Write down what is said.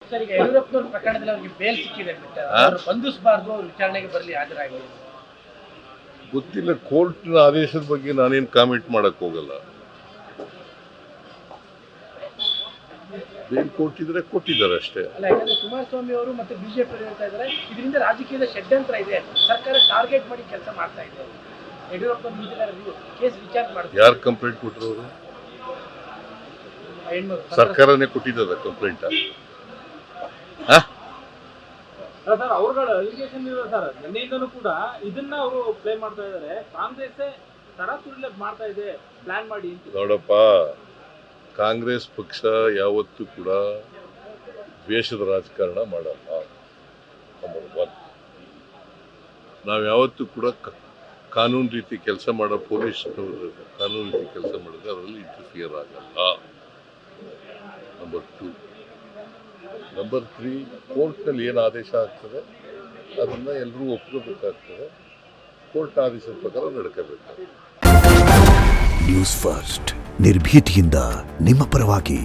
Sir, ಈಗ ಯಡಿಯೂರಪ್ಪನವ್ರ ಪ್ರಕರಣದಲ್ಲಿ ಅವರಿಗೆ ಬೇಲ್ ಸಿಕ್ಕಿದೆ, ಅವರು ಬಂಧಿಸಬಾರ್ದು, ಅವ್ರ ವಿಚಾರಣೆಗೆ ಬರಲಿ, ಹಾಜರಾಗಲಿ. ಗೊತ್ತಿಲ್ಲ, ಕೋರ್ಟ್ನ ಆದೇಶದ ಬಗ್ಗೆ ನಾನೇನು ಕಾಮೆಂಟ್ ಮಾಡಕ್ ಹೋಗಲ್ಲ. ಬೇಲ್ ಕೊಟ್ಟಿದ್ರೆ ಕೊಟ್ಟಿದ್ದಾರೆ ಅಷ್ಟೇ. ಅಲ್ಲ, ಯಾಕಂದ್ರೆ ಕುಮಾರಸ್ವಾಮಿ ಅವರು ಮತ್ತೆ ಬಿಜೆಪಿ ಅವರು ಹೇಳ್ತಾ ಇದ್ದಾರೆ, ಇದರಿಂದ ರಾಜಕೀಯದ ಷಡ್ಯಂತ್ರ ಇದೆ, ಸರ್ಕಾರ ಟಾರ್ಗೆಟ್ ಮಾಡಿ ಕೆಲಸ ಮಾಡ್ತಾ ಇದೆ. ಯಡಿಯೂರಪ್ಪ ಕೇಸ್ ವಿಚಾರ ಮಾಡ್ತಾರೆ. ಯಾರು ಕಂಪ್ಲೇಂಟ್ ಕೊಟ್ಟರು? ಅವರು ಸರ್ಕಾರನೇ ಕೊಟ್ಟಿದ್ದದ ಕಂಪ್ಲೇಂಟ್? ಸರ್, ಅವ್ರಗಳ ಅಲಿಗೇಷನ್ ಇದೆ ಸರ್. ನಿನ್ನೆಯಿಂದನೂ ಕೂಡ ಇದನ್ನ ಅವರು ಪ್ಲೇ ಮಾಡ್ತಾ ಇದ್ದಾರೆ. ಕಾಂಗ್ರೆಸ್ ತರಾತುರಿ ಮಾಡ್ತಾ ಇದೆ, ಪ್ಲಾನ್ ಮಾಡಿ ಅಂತ. ನೋಡಪ್ಪ, ಕಾಂಗ್ರೆಸ್ ಪಕ್ಷ ಯಾವತ್ತೂ ಕೂಡ ದ್ವೇಷದ ರಾಜಕಾರಣ ಮಾಡಲ್ಲ. ನಂಬರ್ 1. ನಾವು ಯಾವತ್ತೂ ಕೂಡ ಕಾನೂನು ರೀತಿ ಕೆಲಸ ಮಾಡೋ ಪೊಲೀಸ್ನವರು ಕಾನೂನು ರೀತಿ ಕೆಲಸ ಮಾಡಿದ್ರೆ ಅದರಲ್ಲಿ ಇಂಟರ್ಫಿಯರ್ ಆಗಲ್ಲ. ನಂಬರ್ 2. ನಂಬರ್ 3, ಕೋರ್ಟ್ನಲ್ಲಿ ಏನು ಆದೇಶ ಆಗ್ತದೆ ಅದನ್ನು ಎಲ್ಲರೂ ಒಪ್ಕೋಬೇಕಾಗ್ತದೆ. ಕೋರ್ಟ್ ಆದೇಶದ ಪ್ರಕಾರ ನಡ್ಕೋಬೇಕು. ನ್ಯೂಸ್ ಫಸ್ಟ್, ನಿರ್ಭೀತಿಯಿಂದ ನಿಮ್ಮ ಪರವಾಗಿ.